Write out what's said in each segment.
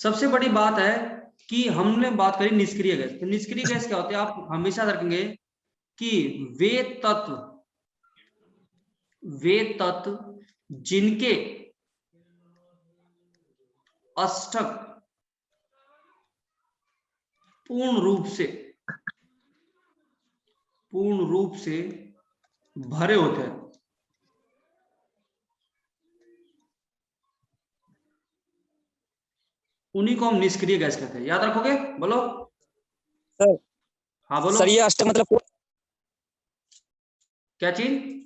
सबसे बड़ी बात है कि हमने बात करी निष्क्रिय गैस। तो निष्क्रिय गैस क्या होते हैं, आप हमेशा रखेंगे कि वे तत्व जिनके अष्टक पूर्ण रूप से भरे होते हैं, उन्हीं को हम निष्क्रिय गैस कहते हैं। याद रखोगे? बोलो सर। हाँ बोलो। सर ये अष्टक मतलब क्या चीज?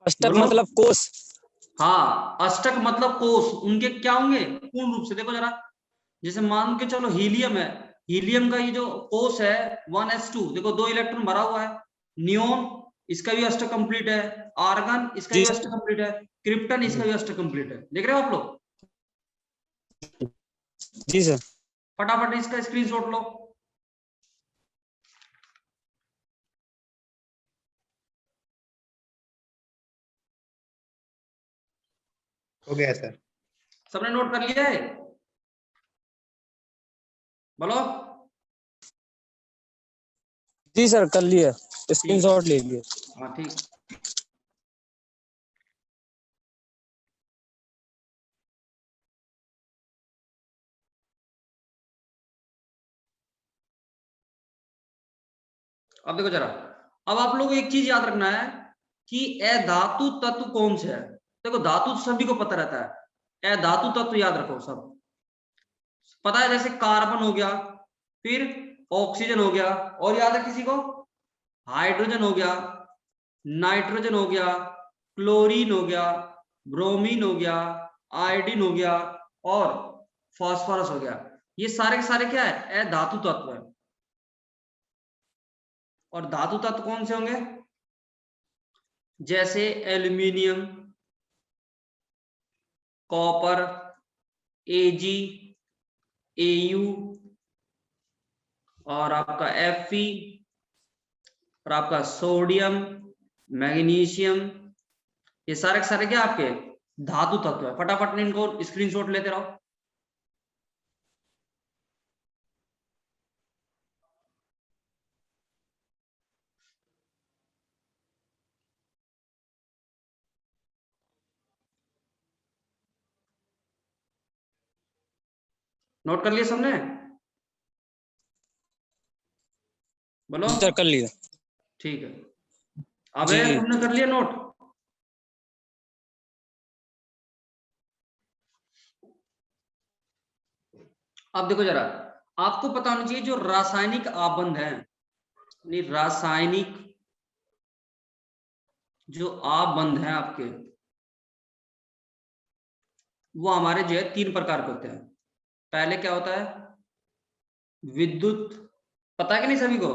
अष्टक मतलब कोष। हाँ, अष्टक मतलब कोष। उनके क्या होंगे? पूर्ण रूप से। देखो जरा, जैसे मान के चलो हीलियम है, हीलियम का ये जो कोष है 1s2, देखो 2 इलेक्ट्रॉन भरा हुआ है। नियोन, इसका भी अष्टक कंप्लीट है। आर्गन, इसका जी भी अष्टक कंप्लीट है। क्रिप्टन, इसका भी अष्टक कंप्लीट है। देख रहे हो आप लोग? जी सर। फटाफट इसका स्क्रीनशॉट लो। हो गया सर। सबने नोट कर लिया है? बोलो। जी सर कर लिया, स्क्रीनशॉट ले लिए। हाँ ठीक। अब देखो जरा, अब आप लोग एक चीज याद रखना है कि अधातु तत्व कौन से है। देखो धातु तो सभी को पता रहता है, अधातु तत्व याद रखो सब पता है। जैसे कार्बन हो गया, फिर ऑक्सीजन हो गया, और याद है किसी को? हाइड्रोजन हो गया, नाइट्रोजन हो गया, क्लोरीन हो गया, ब्रोमीन हो गया, आयोडीन हो गया, और फास्फोरस हो गया। ये सारे के सारे क्या है? अधातु तत्व है। और धातु तत्व कौन से होंगे? जैसे एल्यूमिनियम, कॉपर, एजी, एयू, और आपका Fe, और आपका सोडियम, मैग्नीशियम। ये सारे के सारे क्या आपके धातु तत्व है। फटाफट इनको स्क्रीनशॉट लेते रहो। नोट कर लिया सबने? बोलो। सर कर लिया। ठीक है। अबे जी तुमने कर लिया नोट? अब देखो जरा, आपको पता होना चाहिए जो रासायनिक आबंध है, रासायनिक जो आबंध है आपके, वो हमारे जो है 3 प्रकार के होते हैं। पहले क्या होता है? विद्युत, पता है कि नहीं सभी को?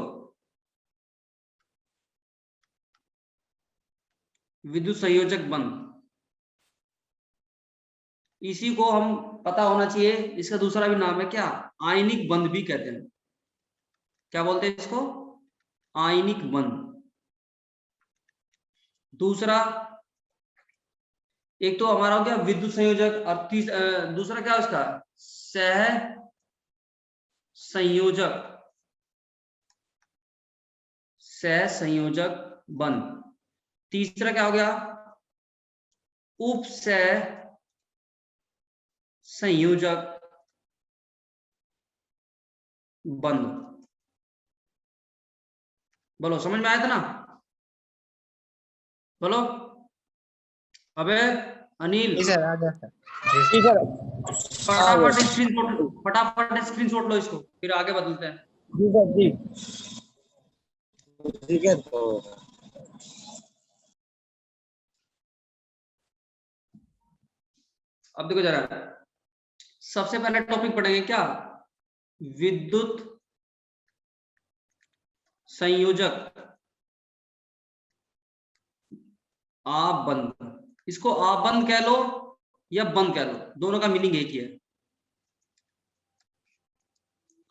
विद्युत संयोजक बंध, इसी को हम पता होना चाहिए। इसका दूसरा भी नाम है क्या? आयनिक बंध भी कहते हैं। क्या बोलते हैं इसको? आयनिक बंध। दूसरा, एक तो हमारा हो गया विद्युत संयोजक, और दूसरा क्या है उसका? सह संयोजक, सह संयोजक बंध। तीसरा क्या हो गया? उपसह संयोजक बंध। बोलो, समझ में आया था ना? बोलो। अबे अनिल, जी सर आ गया सर। जी सर। फटाफट स्क्रीनशॉट लो इसको, फिर आगे बदलते हैं। जी सर जी। ठीक है तो अब देखो जरा, सबसे पहले टॉपिक पढ़ेंगे क्या? विद्युत संयोजक आबंध। इसको आबंध कह लो या बंद कह लो, दोनों का मीनिंग एक ही है।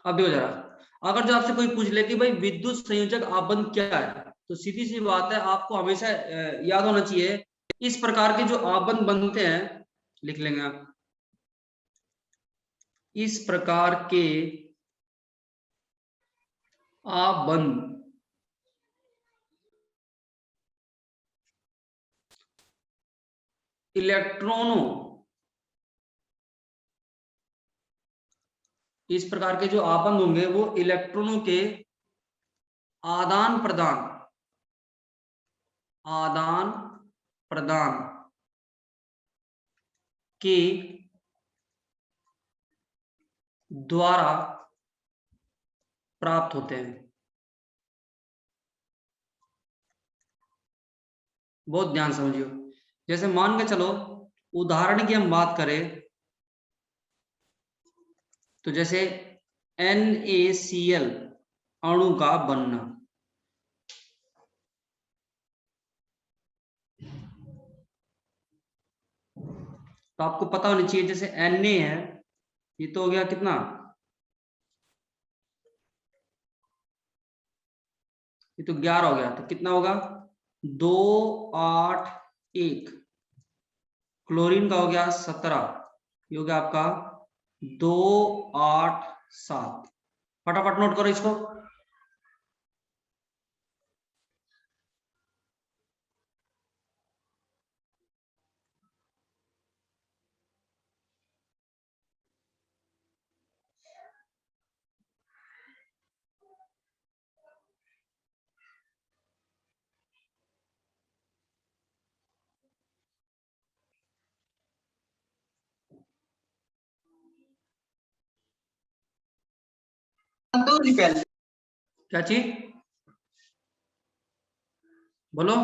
अब देखो जरा, अगर जो आपसे कोई पूछ ले कि भाई विद्युत संयोजक आबंध क्या है, तो सीधी सी बात है, आपको हमेशा याद होना चाहिए इस प्रकार के जो आबंध बनते हैं, लिख लेंगे आप। इस प्रकार के आबंध इलेक्ट्रॉनों, इस प्रकार के जो आबंध होंगे वो इलेक्ट्रॉनों के आदान प्रदान के द्वारा प्राप्त होते हैं। बहुत ध्यान समझियो। जैसे मान के चलो उदाहरण की हम बात करें तो जैसे NaCl अणु का बनना, तो आपको पता होना चाहिए जैसे Na है, ये तो हो गया कितना, ये तो 11 हो गया, तो कितना होगा 2 8 1। क्लोरीन का हो गया 17, ये हो गया आपका 2 8 7। फटाफट नोट करो इसको। क्या चीज बोलो?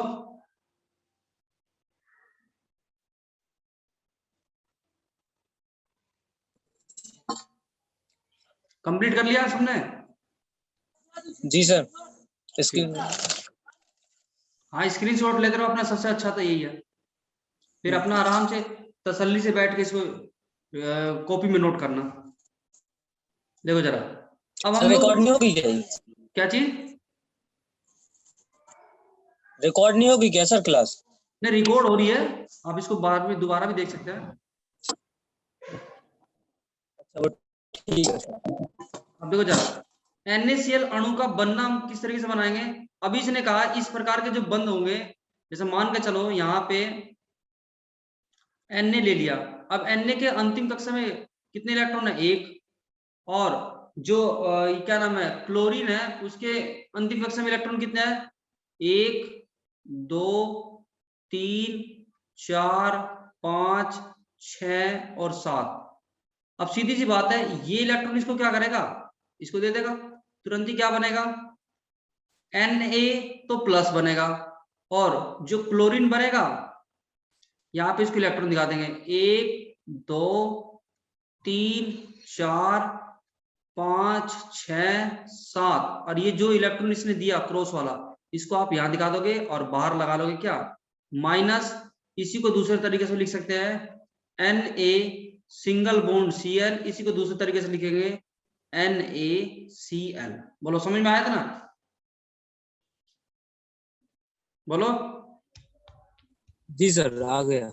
कंप्लीट कर लिया सबने? जी सर। इसकी हाँ स्क्रीनशॉट लेते रहो अपना, सबसे अच्छा तो यही है। फिर अपना आराम से तसल्ली से बैठ के इसको कॉपी में नोट करना। देखो जरा, अब हम रिकॉर्ड लोग नहीं होगी क्या? क्या चीज रिकॉर्ड नहीं होगी क्या सर क्लास? नहीं, रिकॉर्ड हो रही है, आप इसको बाद में दोबारा भी देख सकते हैं। ठीक है सर। अब देखो जरा, NaCl अणु का बनना हम किस तरीके से बनाएंगे। अभी इसने कहा इस प्रकार के जो बंध होंगे, जैसे मान के चलो यहाँ पे Na ले लिया, अब Na के अंतिम कक्षा में कितने इलेक्ट्रॉन है? 1। और जो क्या नाम है क्लोरीन है, उसके अंतिम कक्षा में इलेक्ट्रॉन कितने हैं? 1 2 3 4 5 6 और 7। अब सीधी सी बात है, ये इलेक्ट्रॉन इसको क्या करेगा, इसको दे देगा, तुरंत ही क्या बनेगा Na तो प्लस बनेगा, और जो क्लोरीन बनेगा यहाँ पे इसको इलेक्ट्रॉन दिखा देंगे 1 2 3 4 5 6 7। और ये जो इलेक्ट्रॉन इसने दिया क्रॉस वाला, इसको आप यहां दिखा दोगे और बाहर लगा लोगे क्या, माइनस। इसी को दूसरे तरीके से लिख सकते हैं Na सिंगल बॉन्ड Cl, इसी को दूसरे तरीके से लिखेंगे NaCl। बोलो समझ में आया था ना? बोलो। जी सर आ गया।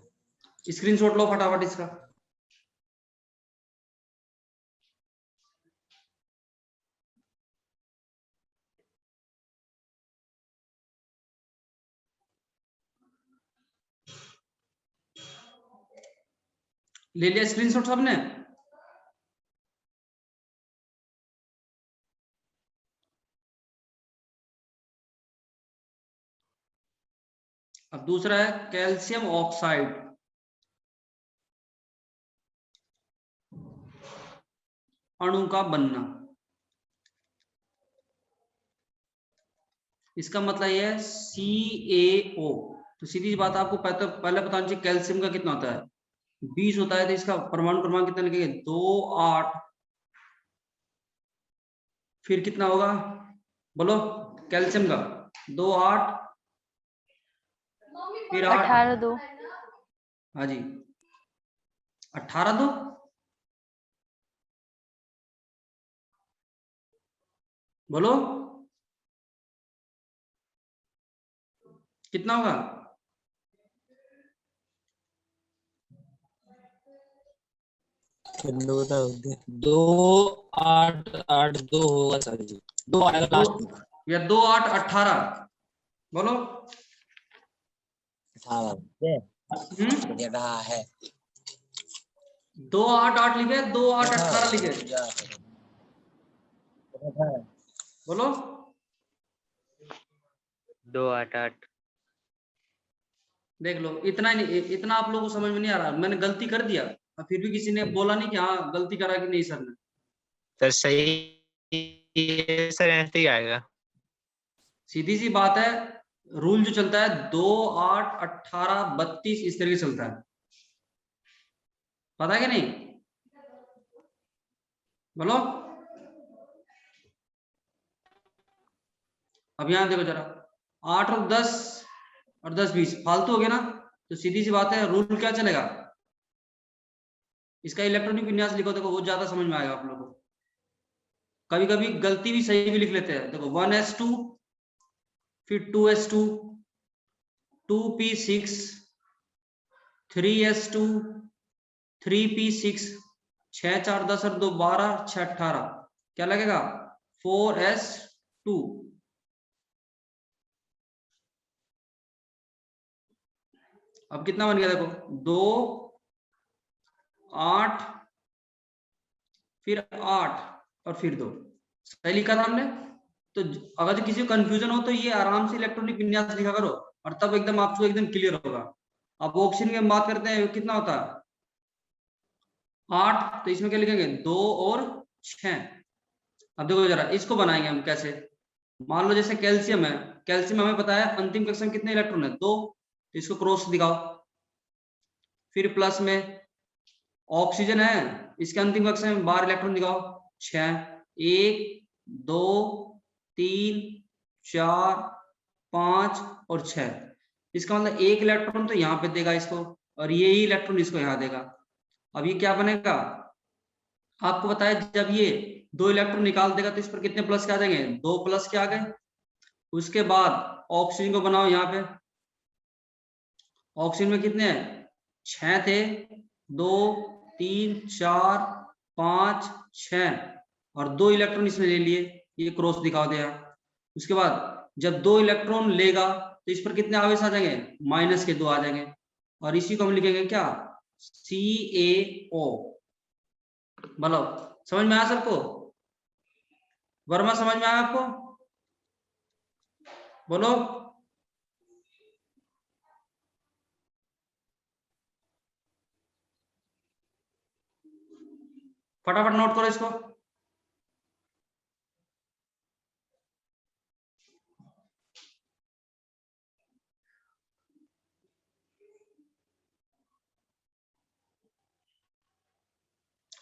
स्क्रीनशॉट लो फटाफट इसका। ले लिया स्क्रीनशॉट सबने? अब दूसरा है कैल्शियम ऑक्साइड, अणु का बनना। इसका मतलब ये है CaO। तो सीधी सी बात आपको पहले बताना चाहिए कैल्शियम का कितना होता है, 20 होता है, तो इसका परमाणु क्रमांक कितना लिखेंगे 2 8। फिर कितना होगा बोलो कैल्शियम का 2 8, फिर 8 18 2। हाँ जी 18 2। बोलो कितना होगा? दो 8 8 2 होगा सर जी। 2 आएगा लास्ट में। या 2 8 18 बोलो। 18 रहा है। 2 8 8 लिखे, 2 8 18 लिखे, बोलो। 2 8 8 देख लो, इतना ही नहीं, इतना आप लोगों को समझ में नहीं आ रहा। मैंने गलती कर दिया और फिर भी किसी ने बोला नहीं कि हाँ गलती करा कि नहीं सर ने। सर सही सर ऐसे ही आएगा। सीधी सी बात है, रूल जो चलता है 2 8 18 32 इस तरीके से चलता है, पता है कि नहीं? बोलो। अब यहां देखो जरा, 8 और 10 और 10 20 फालतू हो गया ना, तो सीधी सी बात है रूल क्या चलेगा, इसका इलेक्ट्रॉनिक विन्यास लिखो, देखो वो ज्यादा समझ में आएगा आप लोगों को। कभी कभी गलती भी सही भी लिख लेते हैं, देखो 1s2 फिर 2s2 2p6 3s2 3p6 6 4 10 और 2 12 6 18 क्या लगेगा 4s2। अब कितना बन गया देखो, 2 8 फिर 8 और फिर 2, सही लिखा था हमने। तो अगर जो किसी को कंफ्यूजन हो तो ये आराम से इलेक्ट्रॉनिक विन्यास लिखा करो और तब एकदम आपको एकदम क्लियर होगा। अब ऑक्सीजन की हम बात करते हैं, कितना होता है 8, तो इसमें क्या लिखेंगे 2 और 6। अब देखो जरा इसको बनाएंगे हम कैसे। मान लो जैसे कैल्शियम है, कैल्शियम हमें पता है अंतिम कक्षा में कितने इलेक्ट्रॉन है 2, तो इसको क्रॉस दिखाओ। फिर प्लस में ऑक्सीजन है, इसके अंतिम कक्षा में 12 इलेक्ट्रॉन दिखाओ 6, 1 2 3 4 5 और 6। इसका मतलब एक इलेक्ट्रॉन तो यहाँ पे देगा इसको और ये ही इलेक्ट्रॉन इसको यहाँ देगा। अब ये क्या बनेगा, आपको बताया जब ये 2 इलेक्ट्रॉन निकाल देगा तो इस पर कितने प्लस के आ जाएंगे, 2 प्लस के आ गए। उसके बाद ऑक्सीजन को बनाओ, यहाँ पे ऑक्सीजन में कितने हैं 6 थे, 2 3 4 5 6 और 2 इलेक्ट्रॉन इसने ले लिए, ये क्रॉस दिखा दिया। उसके बाद जब 2 इलेक्ट्रॉन लेगा तो इस पर कितने आवेश आ जाएंगे, माइनस के 2 आ जाएंगे और इसी को हम लिखेंगे क्या CaO। बोलो समझ में आया सबको, वर्मा समझ में आया आपको, बोलो। फटाफट नोट करो इसको।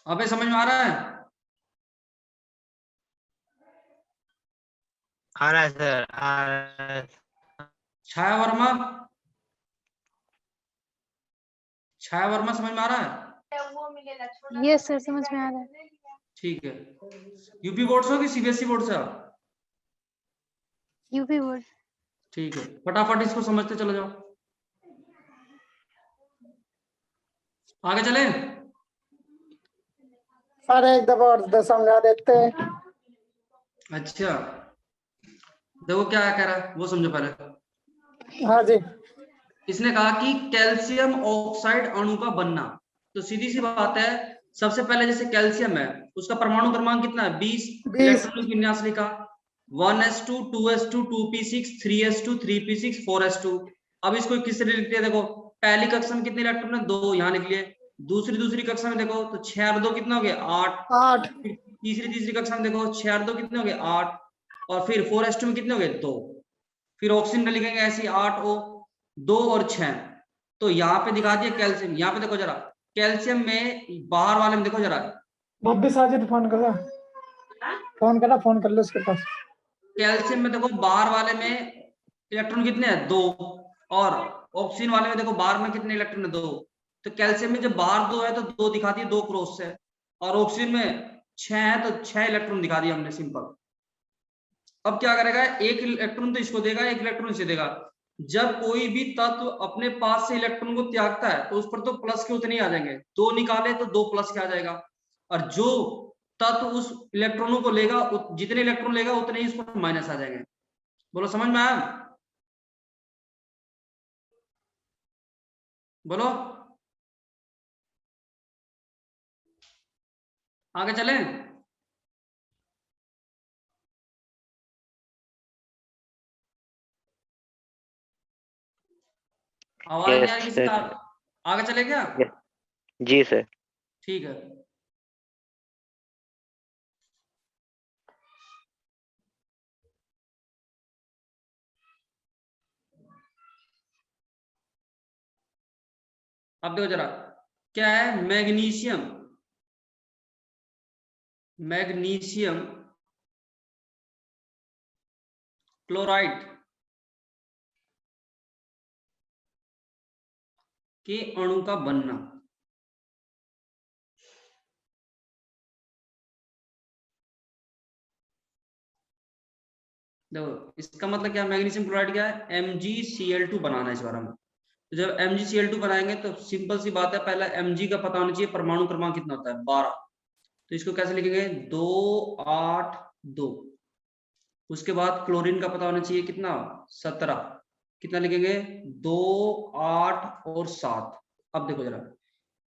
अबे समझ में आ रहा है, आ रहा है सर आ रहा है। छाया वर्मा, छाया वर्मा समझ में आ रहा है? यस सर समझ में आ रहा है। ठीक है। यूपी बोर्ड से हो कि सीबीएसई बोर्ड से आप? UP board. ठीक है, फटाफट इसको समझते चले जाओ, आगे चले। सर एक दफा और समझा देते हैं। अच्छा देखो क्या कह रहा है वो समझो पहले। हाँ जी। इसने कहा कि कैल्शियम ऑक्साइड अणु का बनना, तो सीधी सी बात है, सबसे पहले जैसे कैल्शियम है उसका परमाणु क्रमांक कितना है 20, 20। इलेक्ट्रॉनिक विन्यास लिखा 1s2 2s2 2p6 3s2 3p6 4s2। अब इसको किस तरह लिखते हैं, देखो पहली कक्षा में कितने इलेक्ट्रॉन है 2, यहाँ लिख लिए। दूसरी कक्षा में देखो तो 6 और 2 कितना हो गया 8। 8। तीसरी कक्षा में देखो 6 और 2 कितने हो गए 8 और फिर 4s2 में कितने हो गए 2। फिर ऑक्सीजन में लिखेंगे ऐसे 8O 2 और 6। तो यहाँ पे दिखा दिया कैल्शियम, यहाँ पे देखो जरा कैल्शियम में बाहर वाले में देखो जरा, बब्बी साजिद फोन कर लो उसके पास। कैल्शियम में देखो बाहर वाले में इलेक्ट्रॉन कितने हैं 2 और ऑक्सीजन वाले में देखो बाहर में कितने इलेक्ट्रॉन है 2। तो कैल्शियम में जब बाहर 2 है तो 2 दिखा दिए 2 क्रॉस से, और ऑक्सीजन में 6 है तो 6 इलेक्ट्रॉन दिखा दिया हमने, सिंपल। अब क्या करेगा, एक इलेक्ट्रॉन तो इसको देगा, एक इलेक्ट्रॉन इसे देगा, जब कोई भी तत्व अपने पास से इलेक्ट्रॉन को त्यागता है तो उस पर तो प्लस के उतने ही आ जाएंगे, 2 निकाले तो 2 प्लस के आ जाएगा, और जो तत्व उस इलेक्ट्रॉनों को लेगा जितने इलेक्ट्रॉन लेगा उतने ही उस पर माइनस आ जाएंगे। बोलो समझ में आया? बोलो आगे चलें। आवाज नहीं आ रही यस किसी का? सर। आगे चले क्या? जी सर। ठीक है। अब देखो जरा, क्या है मैग्नीशियम, मैग्नीशियम क्लोराइड के अणु का बनना। देखो इसका मतलब क्या, मैग्नीशियम क्लोराइड क्या है, MgCl2 बनाना है इस बार में। तो जब MgCl2 बनाएंगे तो सिंपल सी बात है, पहला Mg का पता होना चाहिए, परमाणु क्रमांक कितना होता है 12, तो इसको कैसे लिखेंगे 2 8 2। उसके बाद क्लोरीन का पता होना चाहिए कितना 17, कितना लिखेंगे 2 8 और 7। अब देखो जरा,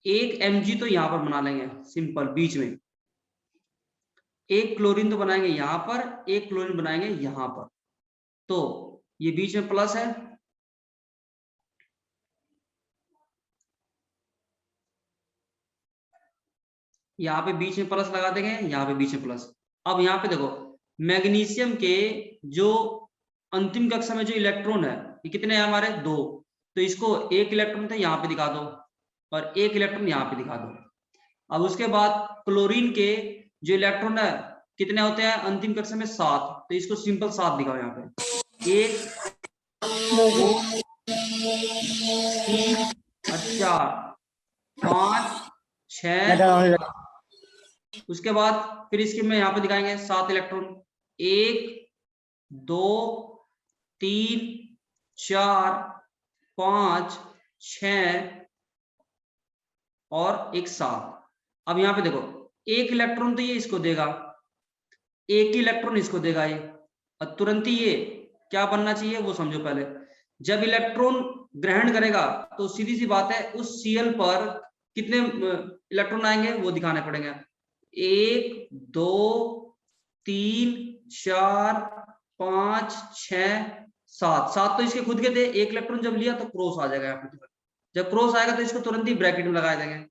एक Mg तो यहां पर बना लेंगे सिंपल बीच में, एक क्लोरीन तो बनाएंगे यहां पर, एक क्लोरीन बनाएंगे यहां पर, तो ये बीच में प्लस है, यहाँ पे बीच में प्लस लगा देंगे, यहाँ पे बीच में प्लस। अब यहाँ पे देखो मैग्नीशियम के जो अंतिम कक्षा में जो इलेक्ट्रॉन है ये कितने हैं हमारे 2, तो इसको एक इलेक्ट्रॉन तो यहाँ पे दिखा दो और एक इलेक्ट्रॉन यहाँ पे दिखा दो। अब उसके बाद क्लोरीन के जो इलेक्ट्रॉन है कितने होते हैं अंतिम कक्षा में 7, तो इसको सिंपल 7 दिखाओ यहाँ पे, 1 2 3 और 4 5 6। उसके बाद फिर इसके में यहाँ पे दिखाएंगे 7 इलेक्ट्रॉन, 1 2 3 4 5 6 और एक 7। अब यहाँ पे देखो एक इलेक्ट्रॉन तो ये इसको देगा, एक ही इलेक्ट्रॉन इसको देगा ये, और तुरंत ही ये क्या बनना चाहिए वो समझो पहले। जब इलेक्ट्रॉन ग्रहण करेगा तो सीधी सी बात है उस Cl पर कितने इलेक्ट्रॉन आएंगे वो दिखाने पड़ेंगे, 1 2 3 4 5 6 7। 7 तो इसके खुद के थे, एक इलेक्ट्रॉन जब लिया तो क्रॉस आ जाएगा यहाँ पे, जब क्रॉस आएगा तो इसको तुरंत ही ब्रैकेट में लगा देंगे,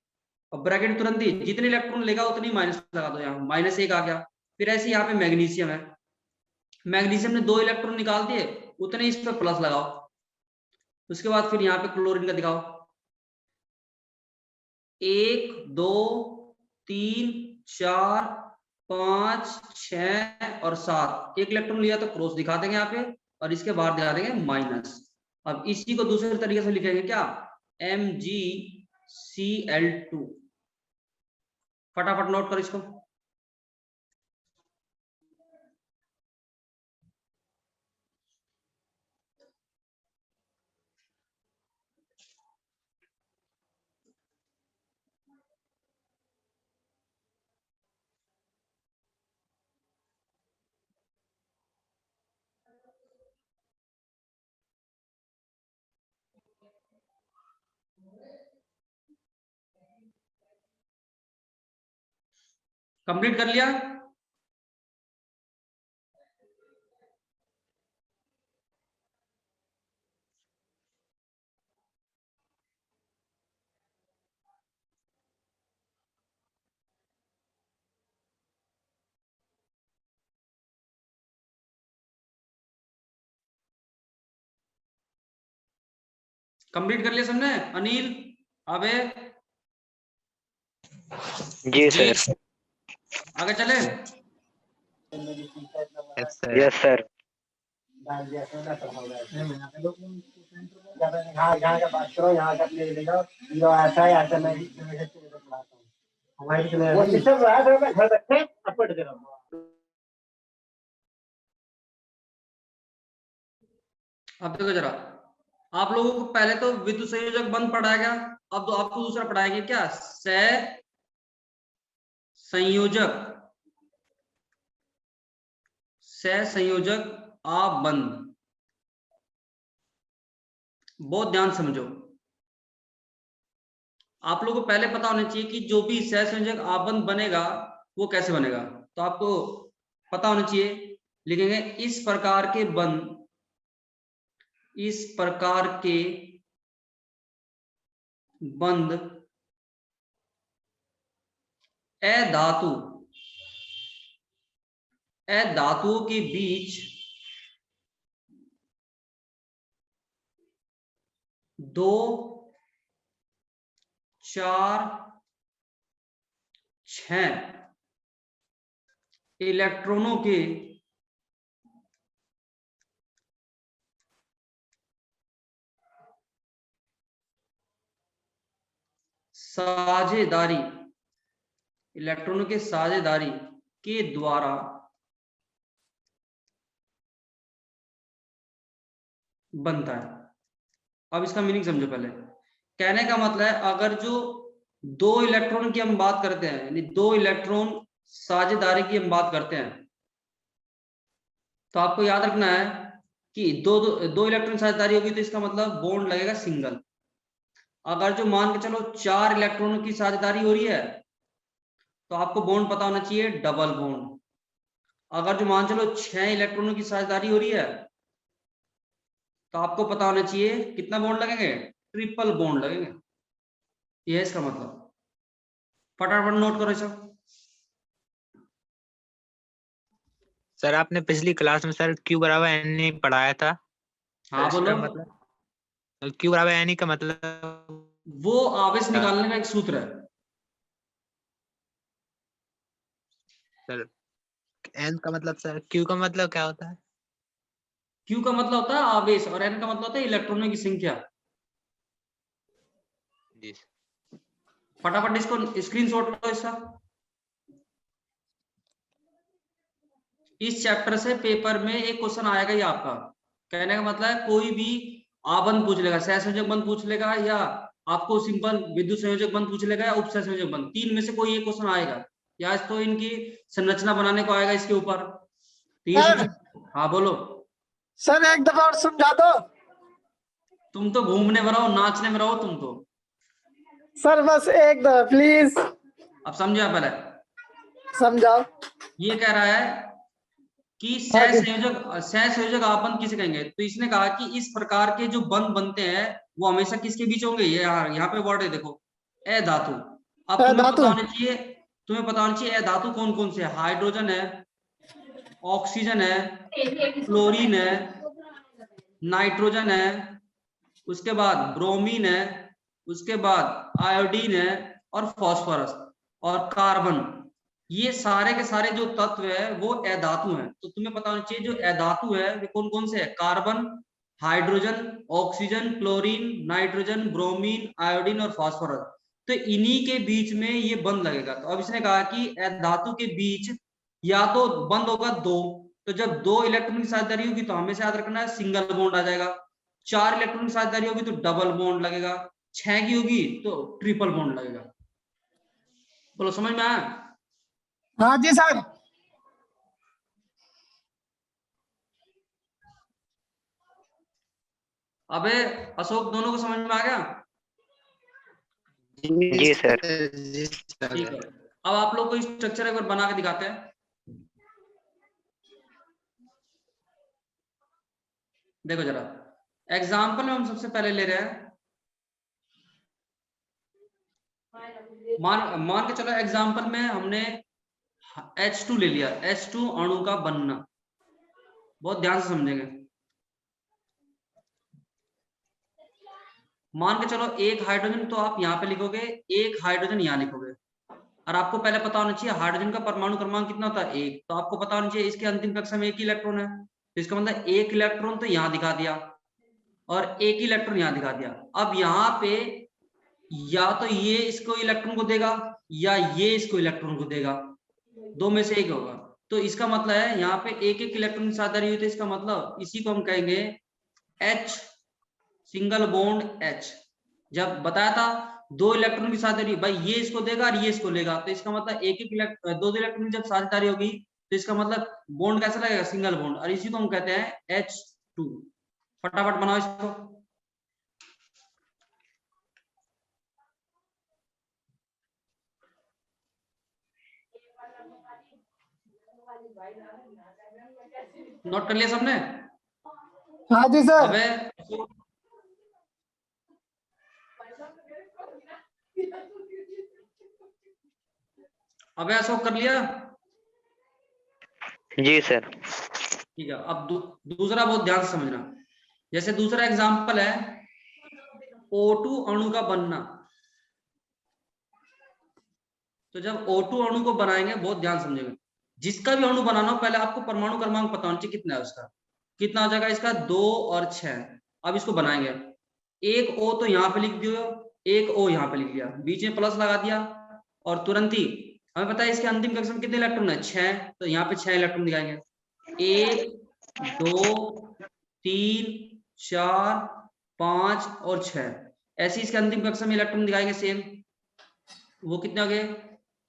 और ब्रैकेट तुरंत ही जितने इलेक्ट्रॉन लेगा उतनी माइनस लगा दो, यहाँ -1 आ गया। फिर ऐसे यहाँ पे मैग्नीशियम है, मैग्नीशियम ने 2 इलेक्ट्रॉन निकाल दिए, उतने इस पे प्लस लगाओ। उसके बाद फिर यहाँ पे क्लोरीन का दिखाओ, 1 2 3 4 5 6 और 7। एक इलेक्ट्रॉन लिया तो क्रॉस दिखा देंगे यहाँ पे, और इसके बाहर दिखा देंगे माइनस। अब इसी को दूसरे तरीके से लिखेंगे क्या, MgCl2। फटाफट नोट करो इसको। कंप्लीट कर लिया? कंप्लीट कर लिया सबने? अनिल, अबे, जी सर। आगे चले। Yes sir. यहाँ का बात करो, यहाँ का ले लेगा, जो ऐसा है ऐसा नहीं, हमारी वो सिस्टम रहा है मैं घर रखे अपडेट दे रहा हूँ। अब देखो जरा, आप लोगों को पहले तो विद्युत संयोजक बंध पढ़ाया गया, अब तो आपको दूसरा पढ़ाएंगे क्या, सहसंयोजक आबंध। बहुत ध्यान समझो, आप लोगों को पहले पता होना चाहिए कि जो भी सहसंयोजक आबंध बनेगा वो कैसे बनेगा। तो आपको पता होना चाहिए, लिखेंगे इस प्रकार के बंध अधातुओं के बीच दो, चार, 6 इलेक्ट्रॉनों के साझेदारी के द्वारा बनता है। अब इसका मीनिंग समझो पहले। कहने का मतलब है, अगर जो 2 इलेक्ट्रॉन की हम बात करते हैं, यानी 2 इलेक्ट्रॉन साझेदारी की हम बात करते हैं, तो आपको याद रखना है कि दो इलेक्ट्रॉन साझेदारी होगी तो इसका मतलब बॉन्ड लगेगा सिंगल। अगर जो मान के चलो 4 इलेक्ट्रॉनों की साझेदारी हो रही है तो आपको बॉन्ड पता होना चाहिए डबल बॉन्ड। अगर जो मान चलो 6 इलेक्ट्रॉनों की साझेदारी हो रही है तो आपको पता होना चाहिए कितना बॉन्ड लगेंगे, ट्रिपल बॉन्ड लगेंगे। ये है इसका मतलब। फटाफट नोट करो सब। सर आपने पिछली क्लास में सर Q बराबर N पढ़ाया था। हाँ तो बोलो। इसका मतलब Q बराबर N का मतलब वो आवेश निकालने का एक सूत्र है। सर N का मतलब सर Q का मतलब क्या होता है? Q का मतलब होता है आवेश और N का मतलब होता है इलेक्ट्रॉनों की संख्या। जी फटाफट इसको स्क्रीनशॉट लो इसका। इस चैप्टर से पेपर में एक क्वेश्चन आएगा ही आपका। कहने का मतलब है कोई भी आबंध पूछ लेगा, सहसंयोजक बंध पूछ लेगा, या आपको सिंपल विद्युत संयोजक बंध पूछ लेगा, या उपसहसंयोजक बंध, 3 में से कोई एक क्वेश्चन आएगा, या तो इनकी संरचना बनाने को आएगा इसके ऊपर। तो ये सर, हाँ बोलो। सर एक दफा और समझा दो। तुम तो घूमने में रहो, नाचने में रहो तुम तो। सर बस एक दफा प्लीज अब समझा पहले। समझाओ। ये कह रहा है कि हाँ जी। सहसंयोजक आबंध किसे कहेंगे, तो इसने कहा कि इस प्रकार के जो बंध बनते हैं वो हमेशा किसके बीच होंगे, ये यहाँ पे वर्ड है देखो, अधातु। अब तुम्हें धातु। पता होना चाहिए अधातु कौन कौन से है। हाइड्रोजन है, ऑक्सीजन है, क्लोरीन है, नाइट्रोजन है, उसके बाद ब्रोमीन है, उसके बाद आयोडीन है, और फास्फोरस और कार्बन। ये सारे के सारे जो तत्व है वो अधातु हैं। तो तुम्हें पता होना चाहिए जो अधातु है वे कौन कौन से है, carbon, hydrogen, oxygen, chlorine, nitrogen, bromine, iodine और फास्फोरस। तो इन्हीं के बीच में ये बंध लगेगा। तो अब इसने कहा कि अधातु के बीच या तो बंद होगा 2, तो जब 2 इलेक्ट्रॉन की साझेदारी होगी तो हमेशा याद रखना है सिंगल बॉन्ड आ जाएगा। 4 इलेक्ट्रॉन की साझेदारी होगी तो डबल बॉन्ड लगेगा, 6 की होगी तो ट्रिपल बॉन्ड लगेगा। बोलो समझ में आया? हाँ जी सर। अबे अशोक, दोनों को समझ में आ गया? जी सर। ठीक है। अब आप लोग को स्ट्रक्चर एक बार बना के दिखाते हैं। देखो जरा, एग्जाम्पल में हम सबसे पहले ले रहे हैं, मान के चलो एग्जाम्पल में हमने H2 ले लिया। H2 अणु का बनना, बहुत ध्यान से समझेंगे। मान के चलो एक हाइड्रोजन, तो आप यहाँ पे लिखोगे, एक हाइड्रोजन यहाँ लिखोगे। और आपको पहले पता होना चाहिए हाइड्रोजन का परमाणु क्रमांक कितना होता है, 1। तो आपको पता होना चाहिए इसके अंतिम कक्षा में 1 ही इलेक्ट्रॉन है, तो इसका मतलब 1 इलेक्ट्रॉन तो यहाँ दिखा दिया और 1 इलेक्ट्रॉन यहाँ दिखा दिया। अब यहाँ पे या तो ये इसको इलेक्ट्रॉन को देगा या ये इसको इलेक्ट्रॉन को देगा, 2 में से एक होगा। तो इसका मतलब है यहाँ पे 1-1 इलेक्ट्रॉन की साझेदारी हुई, तो इसका मतलब इसी को हम कहेंगे H सिंगल बॉन्ड H। जब बताया था 2 इलेक्ट्रॉन की साझेदारी, भाई ये इसको देगा और ये इसको लेगा, तो इसका मतलब एक दो इलेक्ट्रॉन की जब साझेदारी होगी तो इसका मतलब बॉन्ड कैसा लगेगा, सिंगल बॉन्ड, और इसी को हम कहते हैं H2। फटाफट बनाओ इसको। नोट कर लिया सबने? हाँ जी सर। अबे अशोक कर लिया? जी सर। ठीक है। अब दूसरा बहुत ध्यान से समझना। जैसे दूसरा एग्जांपल है O2 अणु का बनना। तो जब O2 अणु को बनाएंगे, बहुत ध्यान समझेंगे, जिसका भी अणु बनाना हो पहले आपको परमाणु क्रमांक पता होना चाहिए कितना है उसका। कितना हो जाएगा इसका, 2 और 6। अब इसको बनाएंगे, एक O तो यहाँ पे लिख दियो, एक O यहाँ पे लिख दिया, बीच में प्लस लगा दिया, और तुरंत ही हमें पता है इसके अंतिम कक्षन में कितने इलेक्ट्रॉन है, 6, तो यहाँ पे 6 इलेक्ट्रॉन दिखाएंगे। 1 2 3 4 5 और 6, ऐसे इसके अंतिम कक्षन में इलेक्ट्रॉन दिखाएंगे सेम। वो कितने हो गए,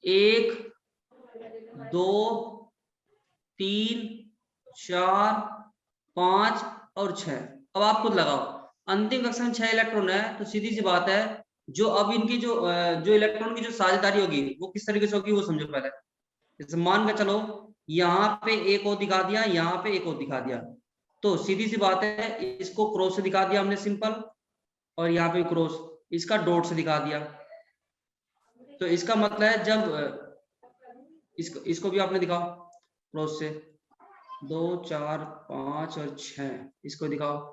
1 2 3 4 5 और 6। अब आप खुद लगाओ, अंतिम कक्षन में 6 इलेक्ट्रॉन है, तो सीधी सी बात है जो अब इनकी जो इलेक्ट्रॉन की जो साझेदारी होगी वो किस तरीके से होगी वो समझो पहले। जैसे मान के चलो यहाँ पे एक और दिखा दिया, यहाँ पे एक और दिखा दिया, तो सीधी सी बात है इसको क्रॉस से दिखा दिया हमने सिंपल, और यहाँ पे क्रॉस, इसका डॉट से दिखा दिया। तो इसका मतलब है जब इसको भी आपने दिखाओ क्रॉस से, 2 4 5 और 6, इसको दिखाओ।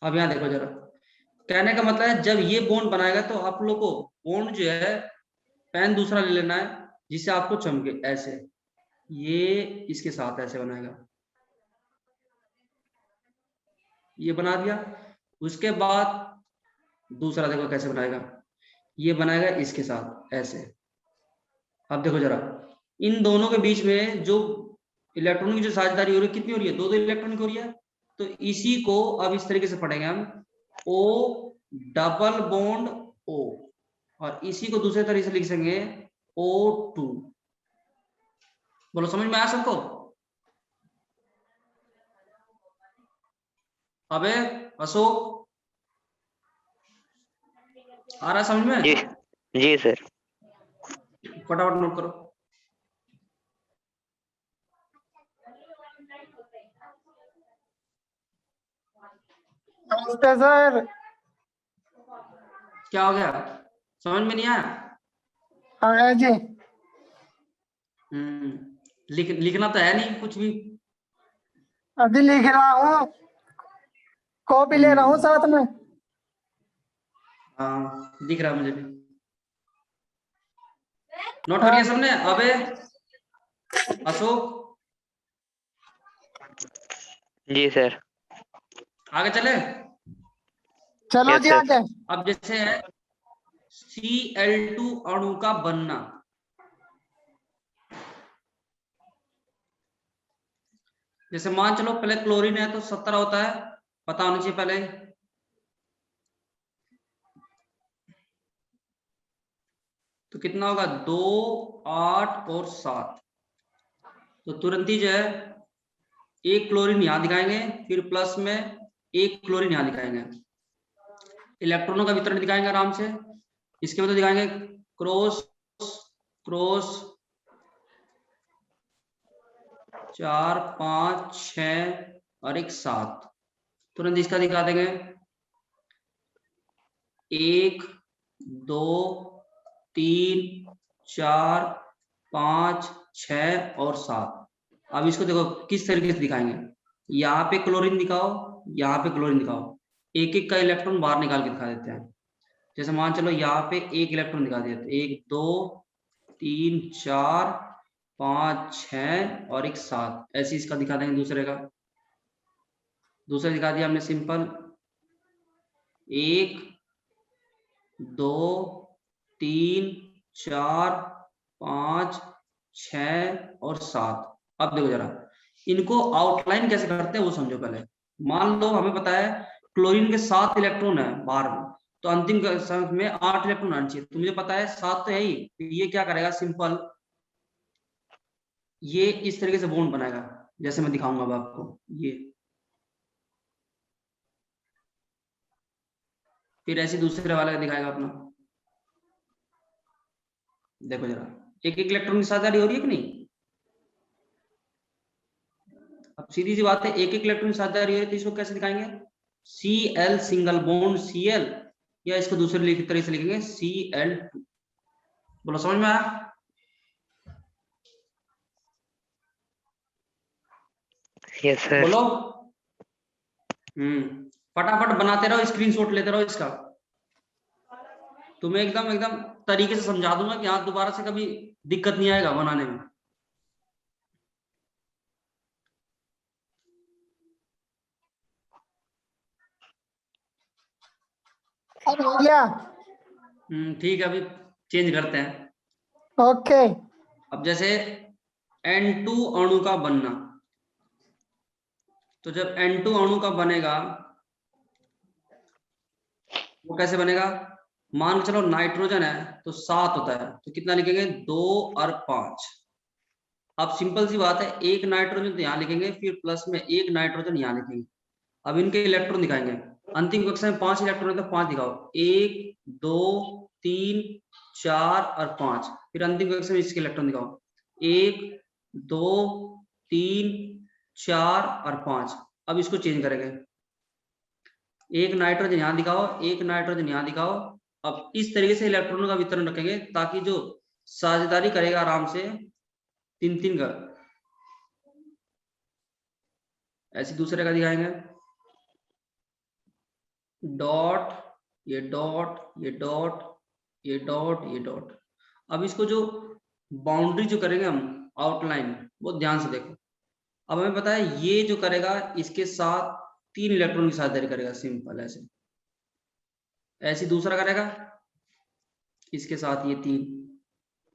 अब यहाँ देखो जरा, कहने का मतलब है जब ये बॉन्ड बनाएगा तो आप लोग को बॉन्ड जो है पेन दूसरा ले लेना है जिससे आपको चमके, ऐसे ये इसके साथ ऐसे बनाएगा, ये बना दिया। उसके बाद दूसरा देखो कैसे बनाएगा, ये बनाएगा इसके साथ ऐसे। अब देखो जरा, इन दोनों के बीच में जो इलेक्ट्रॉन की जो साझेदारी हो रही है कितनी हो रही है, 2 इलेक्ट्रॉन की हो रही है। तो इसी को अब इस तरीके से पढ़ेंगे हम, O डबल बॉन्ड O, और इसी को दूसरे तरीके से लिख सकेंगे O2। बोलो समझ में आया सबको? अबे अशोक, आ रहा है समझ में? जी जी सर। फटाफट नोट करो। नमस्ते सर। क्या हो गया, समझ में नहीं आया? हाँ जी। लिखना तो है नहीं कुछ भी। अभी लिख रहा हूँ, कॉपी ले रहा हूँ साथ में। हाँ दिख रहा है मुझे भी। नोट कर लिया सबने? अबे अशोक, जी सर। आगे चले? चलो Yes, जी sir. आगे। अब जैसे है Cl2 अणु का बनना। जैसे मान चलो पहले क्लोरीन है तो 17 होता है, पता होना चाहिए पहले। तो कितना होगा, 2 8 और 7। तो तुरंत ही जो है एक क्लोरीन यहां दिखाएंगे, फिर प्लस में एक क्लोरीन यहां दिखाएंगे, इलेक्ट्रॉनों का वितरण दिखाएंगे आराम से। इसके बाद दिखाएंगे क्रॉस क्रॉस 4 5 6 और एक 7। तुरंत इसका दिखा देंगे 1 2 3 4 5 6 और 7। अब इसको देखो किस तरीके से दिखाएंगे, यहाँ पे क्लोरीन दिखाओ, यहाँ पे क्लोरीन दिखाओ, एक एक का इलेक्ट्रॉन बाहर निकाल के दिखा देते हैं। जैसे मान चलो यहाँ पे एक इलेक्ट्रॉन दिखा दिया, 1 2 3 4 5 6 और एक 7, ऐसे इसका दिखा देंगे दूसरे का। दूसरा दिखा दिया हमने सिंपल, 1 2 3 4 5 6 और 7। अब देखो जरा इनको आउटलाइन कैसे करते हैं वो समझो पहले। मान लो हमें पता है क्लोरीन के 7 इलेक्ट्रॉन है बाहर में, तो अंतिम संख्या में 8 इलेक्ट्रॉन आने चाहिए, तो मुझे पता है 7 तो है ही, तो ये क्या करेगा, सिंपल ये इस तरीके से बॉन्ड बनाएगा, जैसे मैं दिखाऊंगा अब आपको। ये फिर ऐसे दूसरे वाला दिखाएगा अपना, देखो जरा, एक एक इलेक्ट्रॉन की साझेदारी हो रही है कि नहीं। अब सीधी सी बात है, एक एक इलेक्ट्रॉन की साझेदारी हो रही है, तो इसको कैसे दिखाएंगे, Cl सिंगल बॉन्ड Cl, या इसको दूसरे तरह से लिखेंगे Cl2। बोलो समझ में आया। Yes sir. बोलो। फटाफट बनाते रहो, स्क्रीनशॉट लेते रहो इसका, तुम्हें एकदम एकदम तरीके से समझा दूंगा कि हाँ दोबारा से कभी दिक्कत नहीं आएगा बनाने में। अब हो गया। ठीक है, अभी चेंज करते हैं। ओके। अब जैसे N2 अणु का बनना, तो जब N2 अणु का बनेगा वो कैसे बनेगा, मान के चलो नाइट्रोजन है तो 7 होता है, तो कितना लिखेंगे 2 और 5। अब सिंपल सी बात है, एक नाइट्रोजन तो यहाँ लिखेंगे, फिर प्लस में एक नाइट्रोजन यहाँ लिखेंगे। अब इनके इलेक्ट्रॉन दिखाएंगे, अंतिम कक्षा में 5 इलेक्ट्रॉन है तो 5 दिखाओ, 1 2 3 4 और 5। फिर अंतिम कक्षा में इसके इलेक्ट्रॉन दिखाओ, 1 2 3 4 और 5। अब इसको चेंज करेंगे, एक नाइट्रोजन यहाँ दिखाओ, एक नाइट्रोजन यहाँ दिखाओ। अब इस तरीके से इलेक्ट्रॉनों का वितरण रखेंगे, ताकि जो साझेदारी करेगा आराम से 3-3 का। ऐसे दूसरे का दिखाएंगे, डॉट, ये डॉट, ये डॉट, ये डॉट, ये डॉट। अब इसको जो बाउंड्री जो करेंगे हम, आउटलाइन, वो ध्यान से देखो। अब हमें पता है ये जो करेगा इसके साथ 3 इलेक्ट्रॉन की साझेदारी करेगा, सिंपल ऐसे। ऐसे दूसरा करेगा इसके साथ ये 3।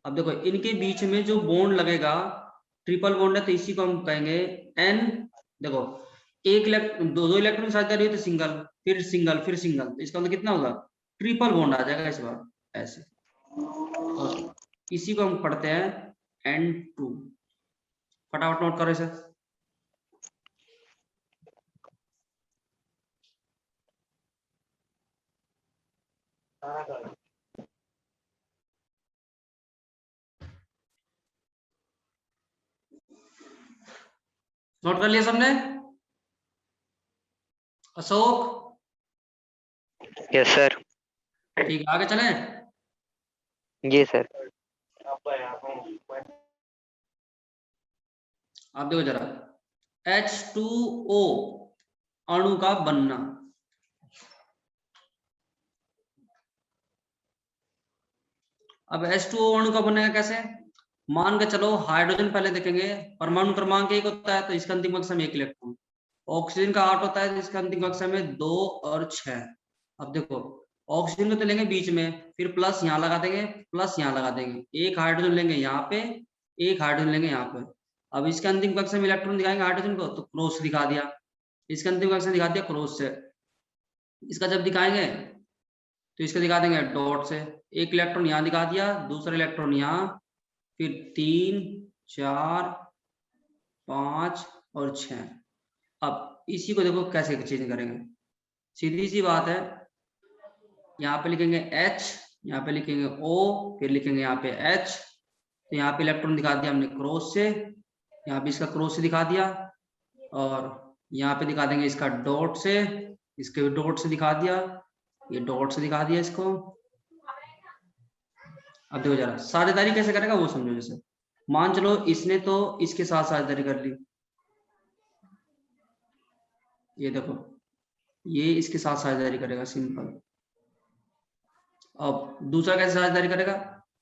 अब देखो इनके बीच में जो बॉन्ड लगेगा, ट्रिपल बॉन्ड है, तो इसी को हम कहेंगे N। देखो एक दो इलेक्ट्रॉन की साझेदारी है तो सिंगल, फिर सिंगल, फिर सिंगल, तो इसका मतलब कितना होगा, ट्रिपल बॉन्ड आ जाएगा इस बार ऐसे। और इसी को हम पढ़ते हैं N2। फटाफट नोट करो इसे। नोट कर लिया सबने, अशोक। Yes sir. ठीक है, आगे चलें। जी सर। आप देखो जरा, H2O अणु का बनना। अब H2O अणु का बनेगा कैसे, मान के चलो हाइड्रोजन पहले देखेंगे, परमाणु क्रमांक 1 होता है तो इसका अंतिम कक्षा में 1 इलेक्ट्रॉन। ऑक्सीजन का 8 होता है तो इसका अंतिम कक्षा में 2 और 6। अब देखो ऑक्सीजन को तो लेंगे बीच में, फिर प्लस यहाँ लगा देंगे, प्लस यहाँ लगा देंगे, एक हाइड्रोजन लेंगे यहाँ पे, एक हाइड्रोजन लेंगे यहाँ पे। अब इसके अंतिम कक्षा में इलेक्ट्रॉन दिखाएंगे हाइड्रोजन को, तो क्रॉस दिखा दिया, इसके अंतिम कक्षा दिखा दिया क्रॉस से। इसका जब दिखाएंगे तो इसको दिखा देंगे डॉट से, एक इलेक्ट्रॉन यहाँ दिखा दिया, दूसरा इलेक्ट्रॉन यहाँ, फिर 3 4 5 और 6। अब इसी को देखो कैसे चेंज करेंगे, सीधी सी बात है, यहाँ पे लिखेंगे H, यहाँ पे लिखेंगे O, फिर लिखेंगे यहाँ पे H। तो यहाँ पे इलेक्ट्रॉन दिखा दिया हमने क्रॉस से, यहाँ पे इसका क्रॉस से दिखा दिया, और यहाँ पे दिखा देंगे इसका डॉट से, इसके भी डॉट से दिखा दिया, ये डॉट से दिखा दिया इसको। अब देखो जरा साझेदारी कैसे करेगा वो समझो। जैसे मान चलो इसने तो इसके साथ साझेदारी कर ली, ये देखो ये इसके साथ साझेदारी करेगा, सिंपल। अब दूसरा कैसे साझेदारी करेगा,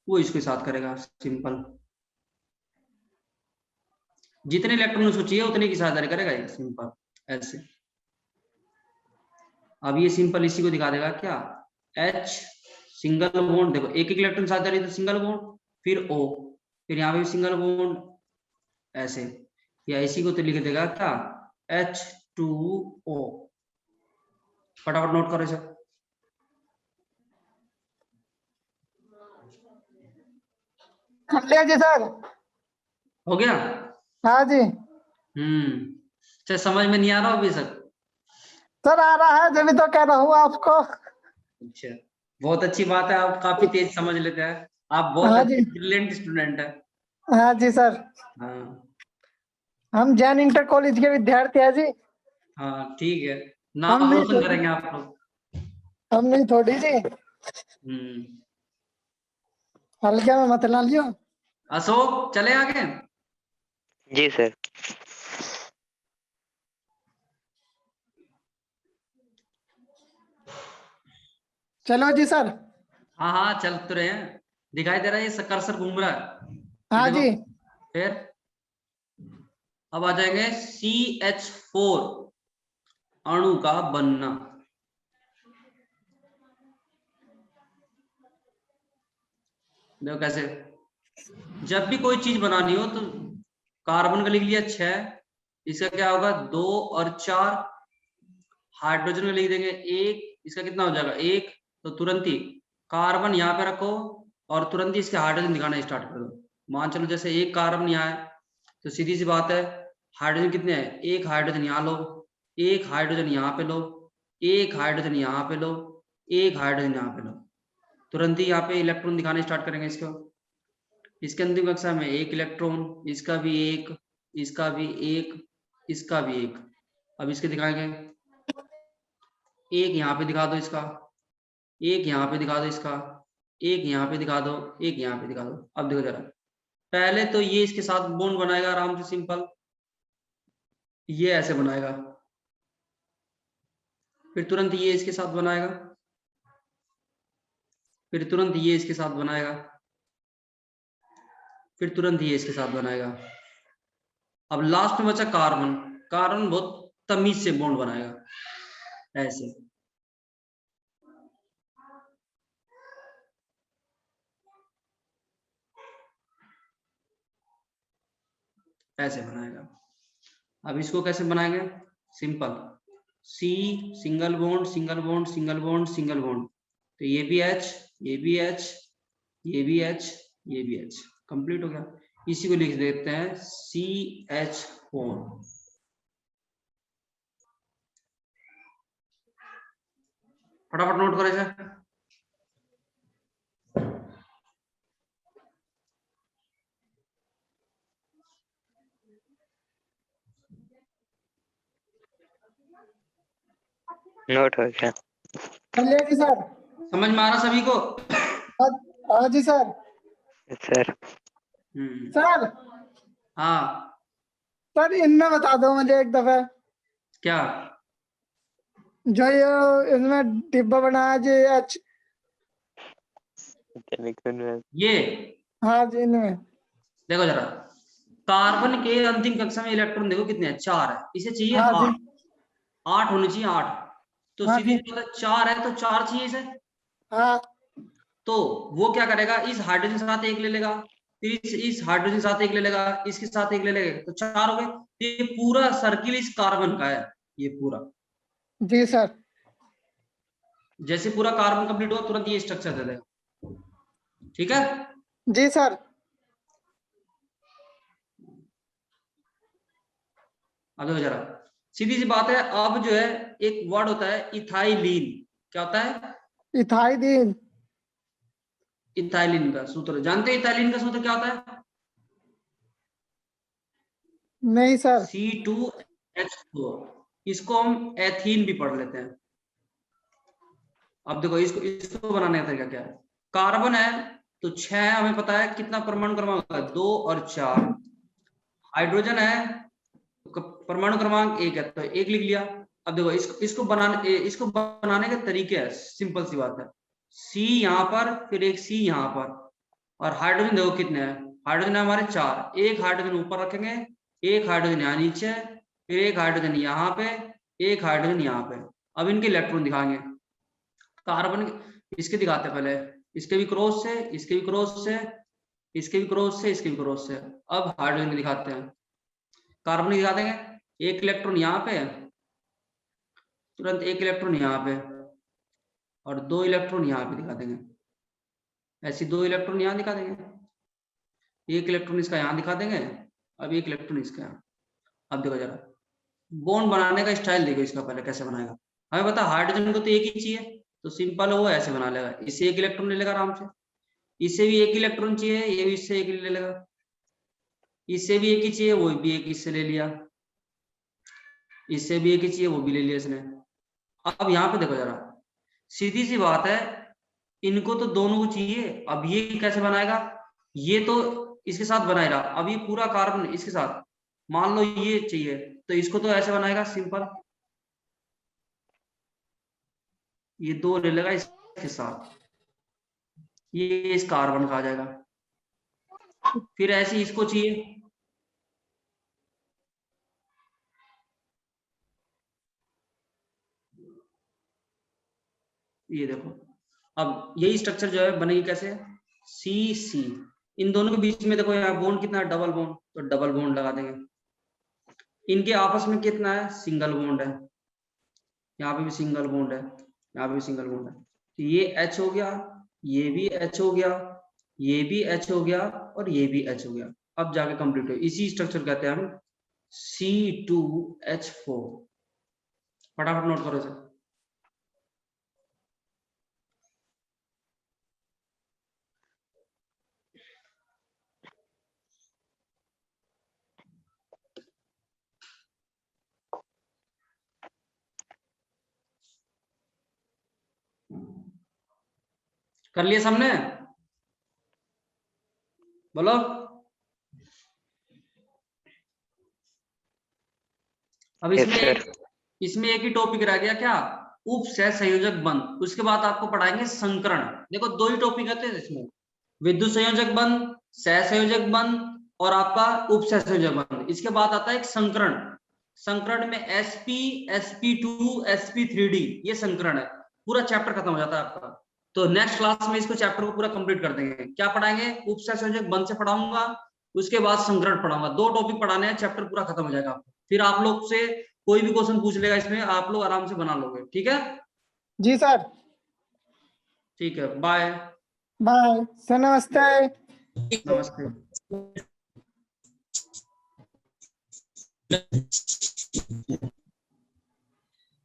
वो इसके साथ करेगा, सिंपल। जितने इलेक्ट्रॉन उसको चाहिए उतने की साझेदारी करेगा ये, सिंपल ऐसे। अब ये सिंपल इसी को दिखा देगा क्या, H सिंगल बॉन्ड, देखो एक एक इलेक्ट्रॉन साझेदारी तो सिंगल बॉन्ड, फिर O, फिर यहाँ पे सिंगल बॉन्ड ऐसे, या इसी को तो लिख देगा क्या, H2O। फटाफट नोट करो इसे। कर लिया जी सर। हो गया? हाँ जी अच्छा, समझ में नहीं आ रहा अभी तक? सर, आ रहा है, जब भी तो कह रहा हूँ आपको। अच्छा, बहुत अच्छी बात है, आप काफी तेज समझ लेते हैं। आप बहुत हाँ अच्छे जी। ब्रिलियंट स्टूडेंट है। हाँ जी सर, हाँ हम जैन इंटर कॉलेज के विद्यार्थी हैं जी। हाँ, ठीक है, हम नाम नहीं रोशन थोड़ी, करेंगे आप लोग। हम नहीं थोड़ी जी, हम्म। हल्के में मत ला लियो। अशोक, चले आगे। जी सर। चलो जी सर। हाँ हाँ, चल तो रहे हैं। दिखाई दे रहा है ये कर्सर घूम रहा है, ये हाँ देखो। जी। फिर अब आ जाएंगे CH4 अणु का बनना। देखो कैसे, जब भी कोई चीज बनानी हो तो कार्बन का लिख लिया 6, इसका क्या होगा 2 और 4, हाइड्रोजन का लिख देंगे 1, इसका कितना हो जाएगा 1, तो तुरंत ही कार्बन यहाँ पे रखो और तुरंत ही इसके हाइड्रोजन दिखाना स्टार्ट कर दो। मान चलो जैसे एक कार्बन यहाँ है, तो सीधी सी बात है, हाइड्रोजन कितने हैं, एक हाइड्रोजन यहाँ लो, एक हाइड्रोजन यहाँ पे लो, एक हाइड्रोजन यहाँ पे लो, एक हाइड्रोजन यहाँ पे लो, तुरंत ही यहाँ पे इलेक्ट्रॉन दिखाने स्टार्ट करेंगे इसको। इसके अंतिम कक्षा में एक इलेक्ट्रॉन, इसका भी एक, इसका भी एक, इसका भी एक। अब इसके दिखाएंगे, एक यहाँ पे दिखा दो इसका, एक यहाँ पे दिखा दो इसका, एक यहाँ पे दिखा दो, एक यहाँ पे दिखा दो। अब देखो जरा, पहले तो ये इसके साथ बॉन्ड बनाएगा आराम से, सिंपल, ये ऐसे बनाएगा, फिर तुरंत ये इसके साथ बनाएगा, फिर तुरंत ये इसके साथ बनाएगा, फिर तुरंत ये इसके साथ बनाएगा। अब लास्ट में बचा कार्बन। कार्बन बहुत तमीज से बॉन्ड बनाएगा, ऐसे। ऐसे बनाएगा। अब इसको कैसे बनाएंगे, simple, C single bond single bond single bond single bond, तो ये भी H, ये भी H, ये भी H, ये भी H, कंप्लीट हो गया। इसी को लिख देते हैं CH4। फटाफट नोट करें इसे। नोट हो गया। कर लिया जी सर। समझ में आ रहा सभी को? हाँ हाँ जी सर। सर सर, हाँ, सर इनमें बता दो मुझे एक दफे, क्या? जो ये इसमें डिब्बा बनाया जी H। ये हाँ जी, इनमें। देखो जरा, कार्बन के अंतिम कक्षा में इलेक्ट्रॉन देखो कितने हैं, 4 है, इसे चाहिए हाँ जी। 8, 8 होने चाहिए 8, तो हाँ सीधी जी। सी बात है 4 है तो 4 चाहिए इसे। हाँ तो वो क्या करेगा, इस हाइड्रोजन साथ एक ले लेगा, फिर इस हाइड्रोजन साथ एक ले लेगा, इसके साथ एक ले लेगा, तो 4 हो गए। ये पूरा सर्किल इस कार्बन का है, ये पूरा। जी सर। जैसे पूरा कार्बन कंप्लीट हुआ तुरंत ये स्ट्रक्चर दे देगा, ठीक है? जी सर। अब देखो जरा, सीधी सी बात है, अब जो है एक वर्ड होता है इथाइलिन। क्या होता है? इथाइलिन। इथाइलिन का सूत्र जानते हैं? इथाइलिन का सूत्र क्या होता है? नहीं सर। C2H4। इसको हम एथीन भी पढ़ लेते हैं। अब देखो इसको इसको बनाने का तरीका क्या है, कार्बन है तो 6 हमें पता है, कितना परमाणु क्रमांक है 2 और 4, हाइड्रोजन है तो परमाणु क्रमांक 1 है तो 1 लिख लिया। अब देखो इसको बनाने के तरीके है, सिंपल सी बात है, C यहाँ पर, फिर एक C यहाँ पर, और हाइड्रोजन देखो कितने हैं, हाइड्रोजन है हमारे 4, एक हाइड्रोजन ऊपर रखेंगे, एक हाइड्रोजन यहाँ नीचे, फिर एक हाइड्रोजन यहाँ पे, एक हाइड्रोजन यहाँ पे। अब इनके इलेक्ट्रॉन दिखाएंगे, कार्बन इसके दिखाते पहले, इसके भी क्रॉस से, इसके भी क्रॉस से, इसके भी क्रॉस से, इसके भी क्रॉस से। अब हाइड्रोजन के दिखाते हैं, कार्बन दिखा देंगे, एक इलेक्ट्रॉन यहाँ पे, तुरंत एक इलेक्ट्रॉन यहाँ पे और 2 इलेक्ट्रॉन यहाँ पे दिखा देंगे, ऐसी 2 इलेक्ट्रॉन यहाँ दिखा देंगे, 1 इलेक्ट्रॉन इसका यहाँ दिखा देंगे, अब 1 इलेक्ट्रॉन इसका यहाँ। अब देखो जरा बॉन्ड बनाने का स्टाइल देखो इसका, पहले कैसे बनाएगा। हमें पता हाइड्रोजन को तो एक ही चाहिए, तो सिंपल है वो ऐसे बना लेगा, इससे 1 इलेक्ट्रॉन ले लेगा आराम से, इससे भी 1 इलेक्ट्रॉन चाहिए, ये भी इससे 1 ले लेगा, इससे भी 1 ही चाहिए, वो भी 1 इससे ले लिया, इससे भी 1 ही चाहिए, वो भी ले लिया इसने। अब यहाँ पे देखो जरा, सीधी सी बात है, इनको तो दोनों को चाहिए, अब ये कैसे बनाएगा, ये तो इसके साथ बनाएगा, अब ये पूरा कार्बन इसके साथ, मान लो ये चाहिए तो इसको तो ऐसे बनाएगा सिंपल, ये 2 ले लेगा इसके साथ, ये इस कार्बन का आ जाएगा, फिर ऐसे इसको चाहिए, ये देखो, अब यही स्ट्रक्चर जो है बनेगी कैसे, सी सी, इन दोनों के बीच में देखो यहाँ बॉन्ड कितना है, डबल बॉन्ड, तो डबल बॉन्ड लगा देंगे, इनके आपस में कितना है, सिंगल बॉन्ड है, यहाँ पे भी सिंगल बॉन्ड है, यहाँ पे भी सिंगल बॉन्ड है, तो ये H हो गया, ये भी H हो गया, ये भी H हो गया और ये भी H हो गया, अब जाके कंप्लीट हो, इसी स्ट्रक्चर कहते हैं हम C2H4। फटाफट नोट करो इसे। कर लिया सबने, बोलो। अब Yes, इसमें sir. इसमें एक ही टॉपिक रह गया क्या, उप सह संयोजक बंध, उसके बाद आपको पढ़ाएंगे संकरण। देखो 2 ही टॉपिक आते हैं इसमें, विद्युत संयोजक बंध, सह संयोजक बंध और आपका उप सह संयोजक बंध, इसके बाद आता है एक संकरण। संकरण में sp sp2 sp3d, ये संकरण है, पूरा चैप्टर खत्म हो जाता है आपका। तो नेक्स्ट क्लास में इसको चैप्टर को पूरा कंप्लीट कर देंगे। क्या पढ़ाएंगे, उप सह संयोजक बंध से पढ़ाऊंगा, उसके बाद संकरण पढ़ाऊंगा, 2 टॉपिक पढ़ाने हैं, चैप्टर पूरा खत्म हो जाएगा। फिर आप लोग से कोई भी क्वेश्चन पूछ लेगा इसमें, आप लोग आराम से बना लोगे, ठीक है। जी सर। ठीक है, बाय। बाय सर, नमस्ते। नमस्ते।